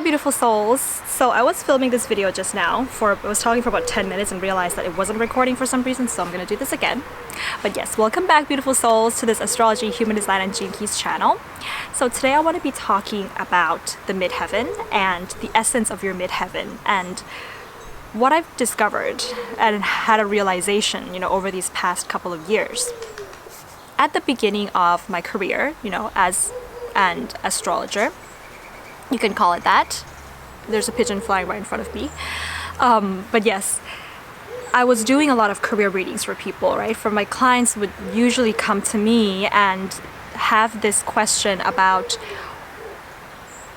beautiful souls. So I was filming this video just now I was talking for about 10 minutes and realized that it wasn't recording for some reason, so I'm gonna do this again. But yes, welcome back beautiful souls to this Astrology, Human Design and Gene Keys channel. So today I want to be talking about the midheaven and the essence of your midheaven and what I've discovered and had a realization, over these past couple of years. At the beginning of my career, as an astrologer, you can call it that. There's a pigeon flying right in front of me. But yes, I was doing a lot of career readings for people, right? For my clients would usually come to me and have this question about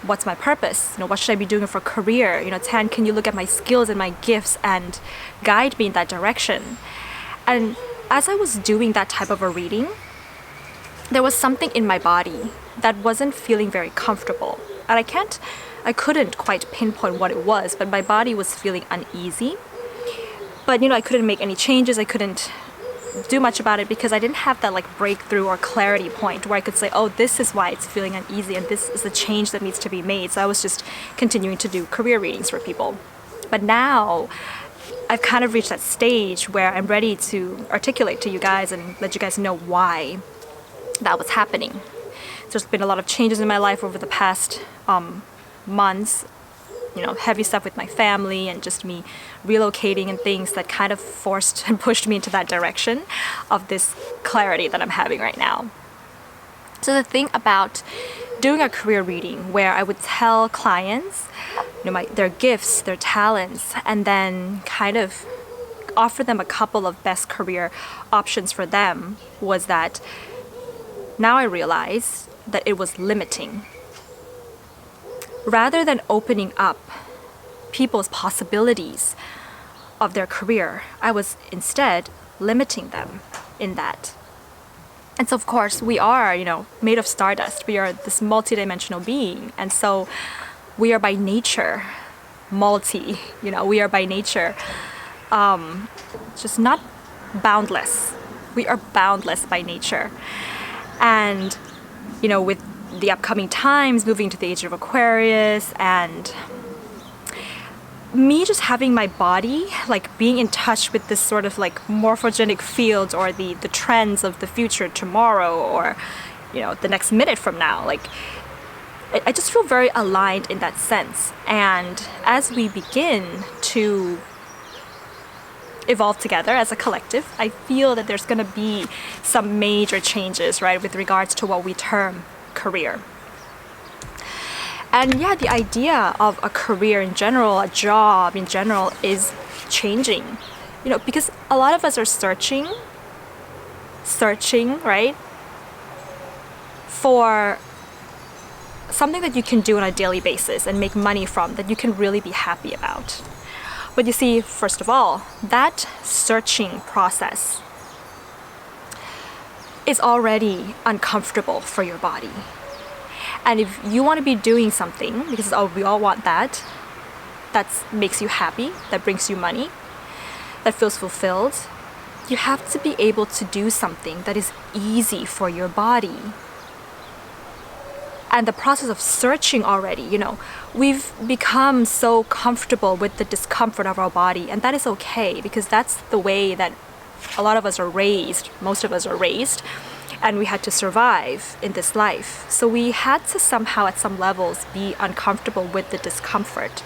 what's my purpose? What should I be doing for a career? Tan, can you look at my skills and my gifts and guide me in that direction? And as I was doing that type of a reading, there was something in my body that wasn't feeling very comfortable. And I couldn't quite pinpoint what it was, but my body was feeling uneasy. But I couldn't make any changes. I couldn't do much about it because I didn't have that breakthrough or clarity point where I could say, oh, this is why it's feeling uneasy and this is the change that needs to be made. So I was just continuing to do career readings for people. But now I've kind of reached that stage where I'm ready to articulate to you guys and let you guys know why that was happening. There's been a lot of changes in my life over the past months, heavy stuff with my family and just me relocating and things that kind of forced and pushed me into that direction of this clarity that I'm having right now. So the thing about doing a career reading where I would tell clients, their gifts, their talents, and then kind of offer them a couple of best career options for them was that now I realized that it was limiting. Rather than opening up people's possibilities of their career, I was instead limiting them in that. And so of course we are, made of stardust. We are this multidimensional being. And so we are by nature we are by nature just not boundless. We are boundless by nature. And with the upcoming times, moving to the age of Aquarius, and me just having my body, being in touch with this sort of morphogenic field or the trends of the future tomorrow or, the next minute from now. I just feel very aligned in that sense. And as we begin to evolve together as a collective, I feel that there's going to be some major changes, right, with regards to what we term career. And yeah, the idea of a career in general, a job in general, is changing, because a lot of us are searching, right, for something that you can do on a daily basis and make money from, that you can really be happy about. But you see, first of all, that searching process is already uncomfortable for your body. And if you want to be doing something, because we all want that makes you happy, that brings you money, that feels fulfilled, you have to be able to do something that is easy for your body. And the process of searching already, we've become so comfortable with the discomfort of our body, and that is okay because that's the way that a lot of us are raised, most of us are raised, and we had to survive in this life. So we had to somehow at some levels be uncomfortable with the discomfort.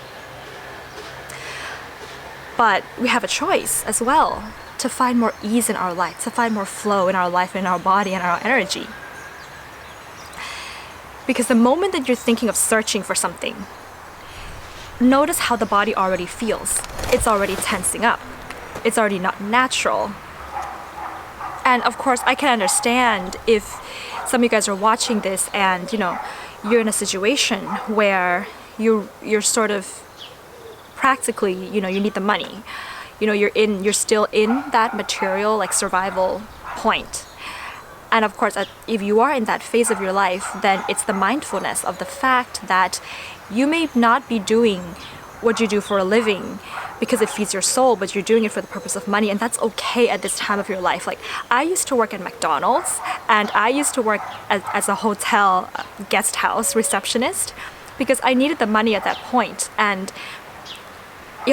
But we have a choice as well to find more ease in our life, to find more flow in our life, in our body, and our energy. Because the moment that you're thinking of searching for something, notice how the body already feels. It's already tensing up. It's already not natural. And of course, I can understand if some of you guys are watching this and, you're in a situation where you're sort of practically, you need the money. You're still in that material, survival point. And of course, if you are in that phase of your life, then it's the mindfulness of the fact that you may not be doing what you do for a living because it feeds your soul, but you're doing it for the purpose of money, and that's okay at this time of your life. I used to work at McDonald's, and I used to work as a hotel guest house receptionist because I needed the money at that point. And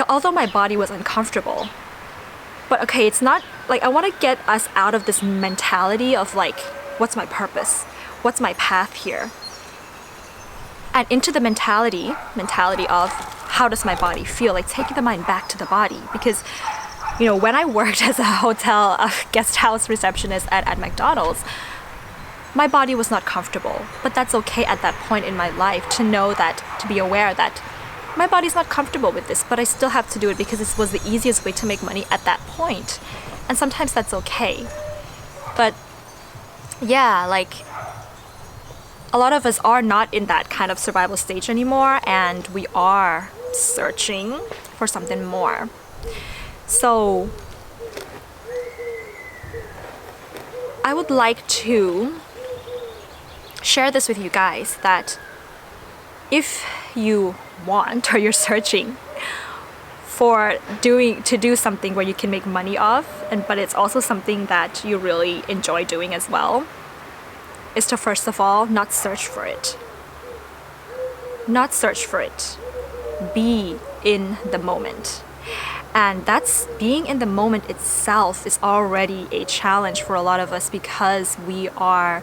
although my body was uncomfortable, but okay, it's not like I want to get us out of this mentality of like, what's my purpose? What's my path here? And into the mentality of how does my body feel? Like taking the mind back to the body. Because, when I worked as a hotel guest house receptionist at McDonald's, my body was not comfortable. But that's okay at that point in my life to know that, to be aware that my body's not comfortable with this, but I still have to do it because this was the easiest way to make money at that point. And sometimes that's okay. But yeah, like a lot of us are not in that kind of survival stage anymore, and we are searching for something more. So I would like to share this with you guys, that if you want or you're searching to do something where you can make money off, but it's also something that you really enjoy doing as well, is to first of all not search for it. Not search for it. Be in the moment. And that's being in the moment itself is already a challenge for a lot of us, because we are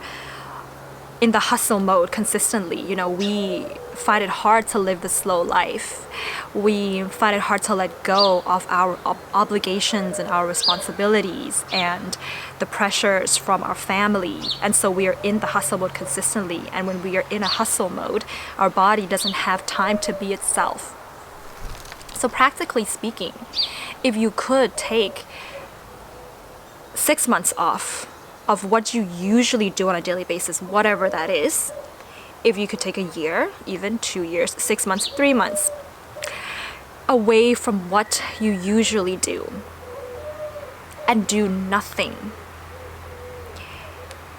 in the hustle mode consistently. We find it hard to live the slow life. We find it hard to let go of our obligations and our responsibilities and the pressures from our family. And so we are in the hustle mode consistently. And when we are in a hustle mode, our body doesn't have time to be itself. So practically speaking, if you could take 6 months off of what you usually do on a daily basis, whatever that is, if you could take a year, even 2 years, 6 months, 3 months, away from what you usually do and do nothing.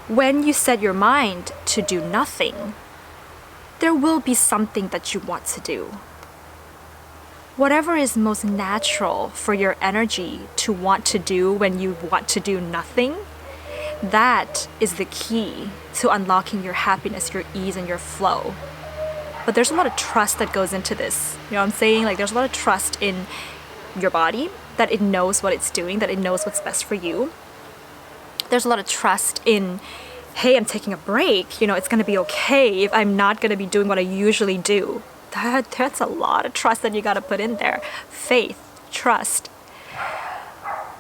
When you set your mind to do nothing, there will be something that you want to do. Whatever is most natural for your energy to want to do when you want to do nothing, that is the key to unlocking your happiness, your ease, and your flow. But there's a lot of trust that goes into this. You know what I'm saying? Like, there's a lot of trust in your body, that it knows what it's doing, that it knows what's best for you. There's a lot of trust in, hey, I'm taking a break. It's going to be okay if I'm not going to be doing what I usually do. That's a lot of trust that you got to put in there. Faith, trust.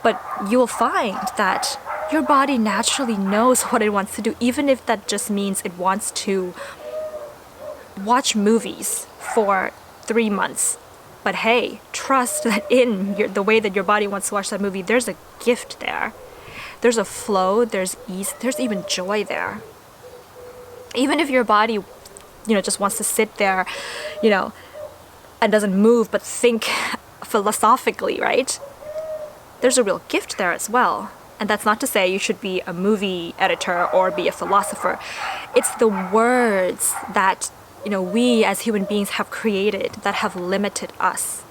But you will find that your body naturally knows what it wants to do, even if that just means it wants to watch movies for 3 months. But hey, trust that in the way that your body wants to watch that movie, there's a gift there. There's a flow, there's ease, there's even joy there. Even if your body, just wants to sit there, and doesn't move but think philosophically, right? There's a real gift there as well. And that's not to say you should be a movie editor or be a philosopher. It's the words that, we as human beings have created that have limited us.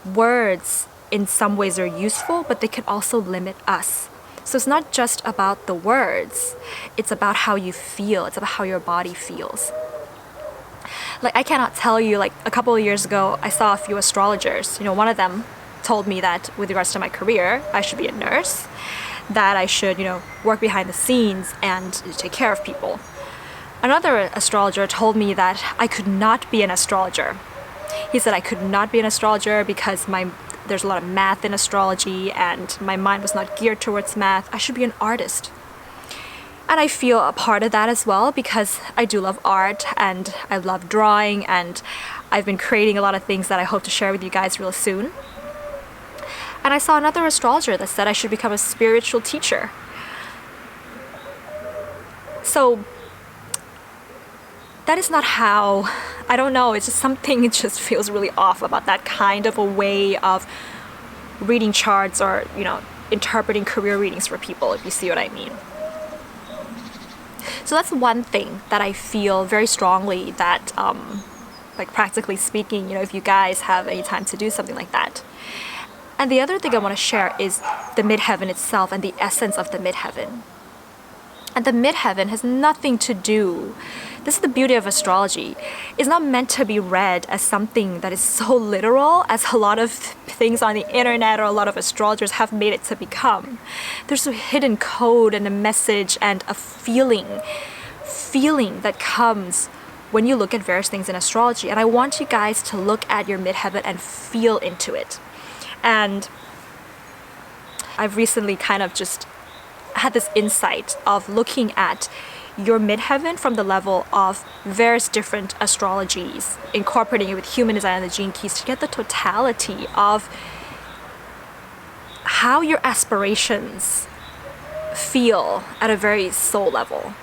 Words in some ways are useful, but they can also limit us. So it's not just about the words. It's about how you feel. It's about how your body feels. Like, I cannot tell you, like, a couple of years ago, I saw a few astrologers. One of them told me that with regards to my career, I should be a nurse, that I should, work behind the scenes and take care of people. Another astrologer told me that I could not be an astrologer. He said I could not be an astrologer because there's a lot of math in astrology and my mind was not geared towards math. I should be an artist. And I feel a part of that as well, because I do love art and I love drawing, and I've been creating a lot of things that I hope to share with you guys real soon. And I saw another astrologer that said I should become a spiritual teacher. So that is not how, I don't know, it's just something, it just feels really off about that kind of a way of reading charts or, interpreting career readings for people, if you see what I mean. So that's one thing that I feel very strongly that, practically speaking, if you guys have any time to do something like that. And the other thing I want to share is the Midheaven itself and the essence of the Midheaven. And the midheaven has nothing to do. This is the beauty of astrology. It's not meant to be read as something that is so literal as a lot of things on the internet or a lot of astrologers have made it to become. There's a hidden code and a message and a feeling that comes when you look at various things in astrology. And I want you guys to look at your midheaven and feel into it. And I've recently kind of just had this insight of looking at your midheaven from the level of various different astrologies, incorporating it with human design and the gene keys to get the totality of how your aspirations feel at a very soul level,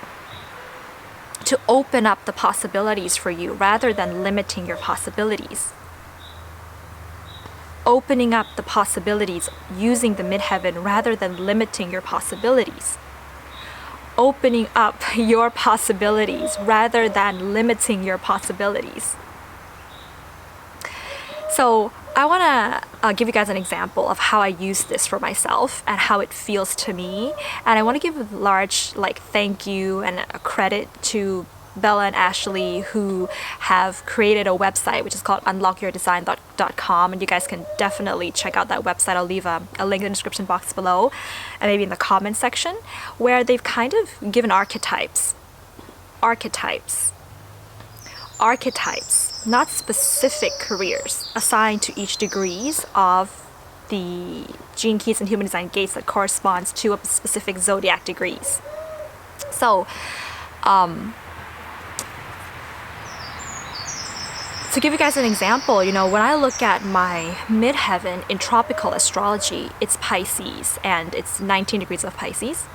to open up the possibilities for you rather than limiting your possibilities. Opening up the possibilities using the midheaven rather than limiting your possibilities. Opening up your possibilities rather than limiting your possibilities. So I want to give you guys an example of how I use this for myself and how it feels to me. And I want to give a large thank you and a credit to Bella and Ashley, who have created a website which is called unlockyourdesign.com, and you guys can definitely check out that website. I'll leave a link in the description box below and maybe in the comment section, where they've kind of given archetypes, not specific careers, assigned to each degrees of the gene keys and human design gates that corresponds to a specific zodiac degrees. So to give you guys an example, when I look at my midheaven in tropical astrology, it's Pisces, and it's 19 degrees of Pisces.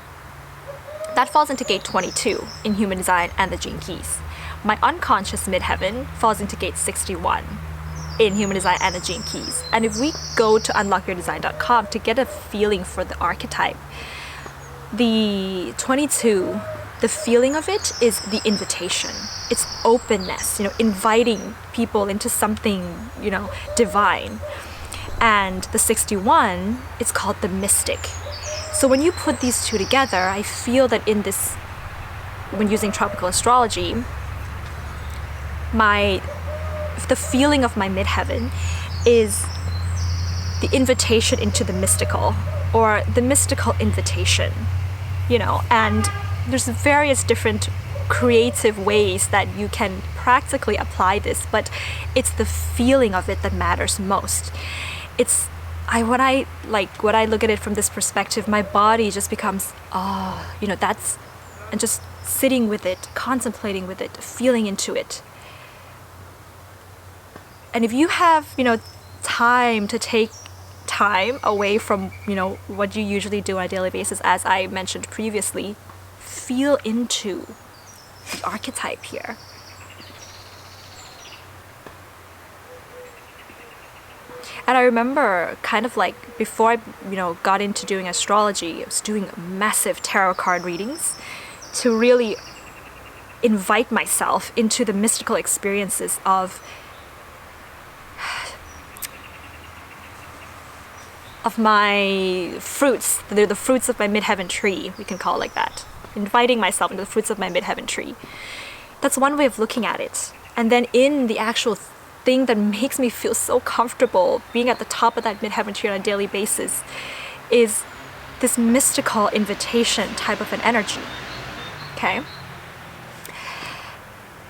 That falls into gate 22 in human design and the gene keys. My unconscious midheaven falls into gate 61 in human design and the gene keys. And if we go to unlockyourdesign.com to get a feeling for the archetype, the 22, the feeling of it is the invitation. It's openness, inviting people into something, divine. And the 61, it's called the mystic. So when you put these two together, I feel that in this, when using tropical astrology, the feeling of my midheaven is the invitation into the mystical, or the mystical invitation, and there's various different creative ways that you can practically apply this, but it's the feeling of it that matters most. When I look at it from this perspective, my body just becomes, that's, and just sitting with it, contemplating with it, feeling into it. And if you have, time to take time away from, what you usually do on a daily basis, as I mentioned previously, feel into the archetype here. And I remember before I, got into doing astrology, I was doing massive tarot card readings to really invite myself into the mystical experiences of my fruits. They're the fruits of my midheaven tree, we can call it like that. Inviting myself into the fruits of my midheaven tree. That's one way of looking at it. And then in the actual thing that makes me feel so comfortable being at the top of that midheaven tree on a daily basis is this mystical invitation type of an energy. Okay?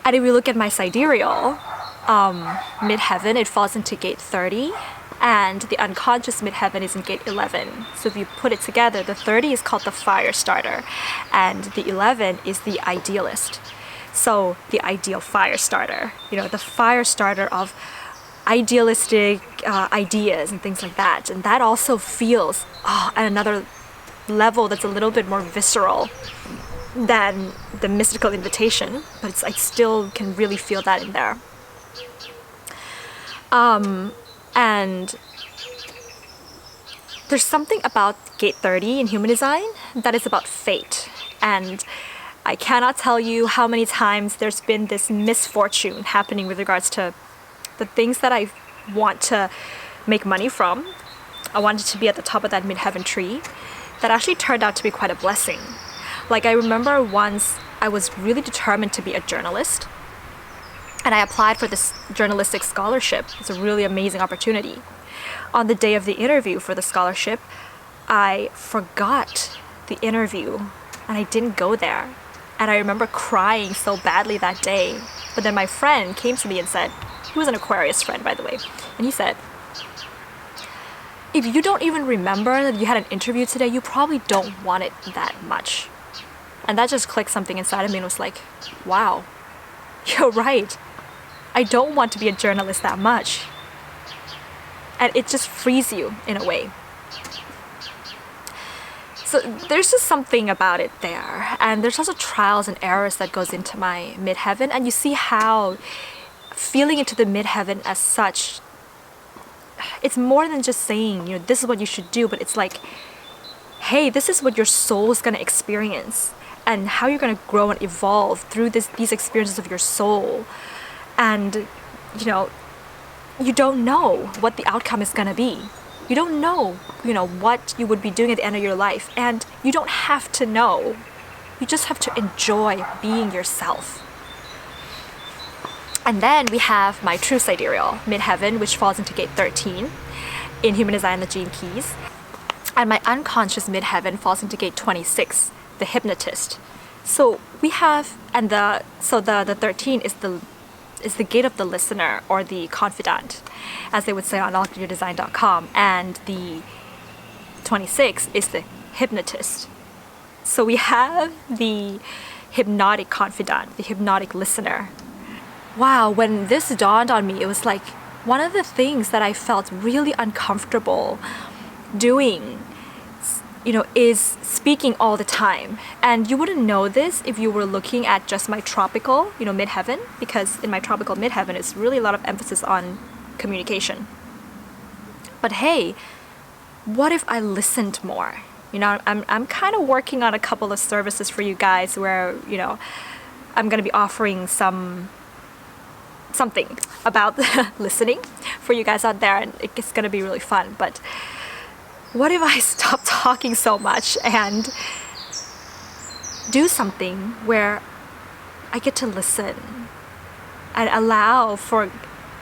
And if we look at my sidereal midheaven, it falls into gate 30. And the unconscious midheaven is in gate 11. So if you put it together, the 30 is called the fire starter, and the 11 is the idealist. So the ideal fire starter, the fire starter of idealistic ideas and things like that. And that also feels at another level that's a little bit more visceral than the mystical invitation, but I still can really feel that in there. And there's something about gate 30 in human design that is about fate. And I cannot tell you how many times there's been this misfortune happening with regards to the things that I want to make money from. I wanted to be at the top of that midheaven tree. That actually turned out to be quite a blessing. Like, I remember once I was really determined to be a journalist, and I applied for this journalistic scholarship. It's a really amazing opportunity. On the day of the interview for the scholarship, I forgot the interview and I didn't go there. And I remember crying so badly that day. But then my friend came to me and said, he was an Aquarius friend, by the way, and he said, if you don't even remember that you had an interview today, you probably don't want it that much. And that just clicked something inside of me and was like, wow, you're right. I don't want to be a journalist that much. And it just frees you in a way. So there's just something about it there. And there's also trials and errors that goes into my midheaven. And you see how feeling into the midheaven as such, it's more than just saying, you know, this is what you should do, but it's like, hey, this is what your soul is going to experience and how you're going to grow and evolve through these experiences of your soul. And, you know, you don't know what the outcome is going to be. You don't know, you know, what you would be doing at the end of your life. And you don't have to know. You just have to enjoy being yourself. And then we have my true sidereal, Midheaven, which falls into gate 13 in Human Design, the Gene Keys. And my unconscious Midheaven falls into gate 26, the hypnotist. So we have, and the 13 is the gate of the listener or the confidant, as they would say on alchemydesign.com, and the 26 is the hypnotist. So we have the hypnotic confidant, the hypnotic listener. Wow, when this dawned on me, it was like one of the things that I felt really uncomfortable doing, you know, is speaking all the time. And you wouldn't know this if you were looking at just my tropical, you know, midheaven, because in my tropical midheaven, it's really a lot of emphasis on communication. But hey, what if I listened more? You know, I'm kind of working on a couple of services for you guys where, you know, I'm going to be offering something about listening for you guys out there, and it's going to be really fun. But what if I stop talking so much and do something where I get to listen and allow for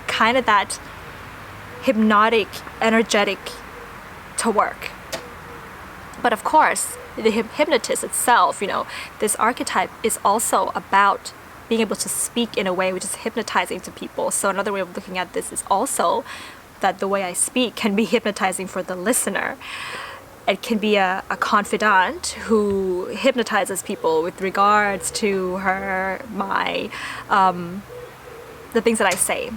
kind of that hypnotic, energetic to work? But of course, the hypnotist itself, you know, this archetype is also about being able to speak in a way which is hypnotizing to people. So another way of looking at this is also that the way I speak can be hypnotizing for the listener. It can be a confidant who hypnotizes people with regards to the things that I say.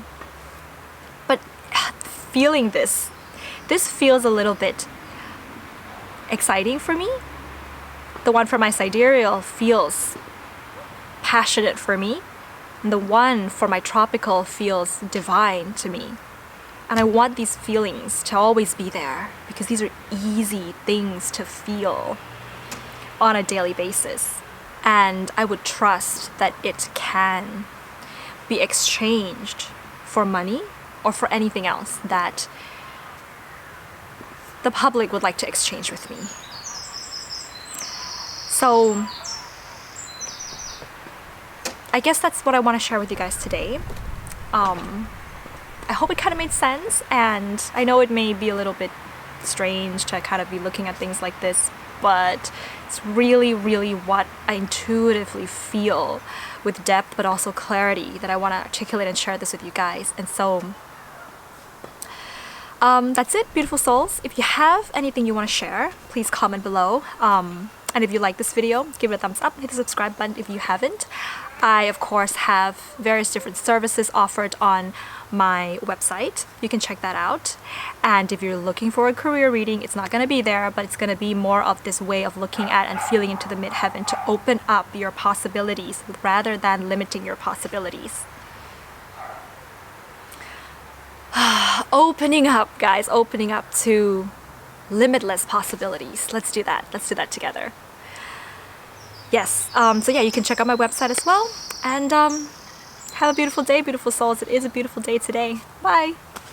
But feeling this feels a little bit exciting for me. The one for my sidereal feels passionate for me, and the one for my tropical feels divine to me. And I want these feelings to always be there because these are easy things to feel on a daily basis. And I would trust that it can be exchanged for money or for anything else that the public would like to exchange with me. So I guess that's what I want to share with you guys today. I hope it kind of made sense, and I know it may be a little bit strange to kind of be looking at things like this, but it's really, really what I intuitively feel with depth, but also clarity, that I want to articulate and share this with you guys. And so that's it, beautiful souls. If you have anything you want to share, please comment below. And if you like this video, give it a thumbs up, hit the subscribe button if you haven't. I, of course, have various different services offered on my website. You can check that out. And if you're looking for a career reading, it's not going to be there, but it's going to be more of this way of looking at and feeling into the midheaven to open up your possibilities rather than limiting your possibilities. Opening up, guys, opening up to limitless possibilities. Let's do that. Let's do that together. Yes. So yeah, you can check out my website as well. And have a beautiful day, beautiful souls. It is a beautiful day today. Bye.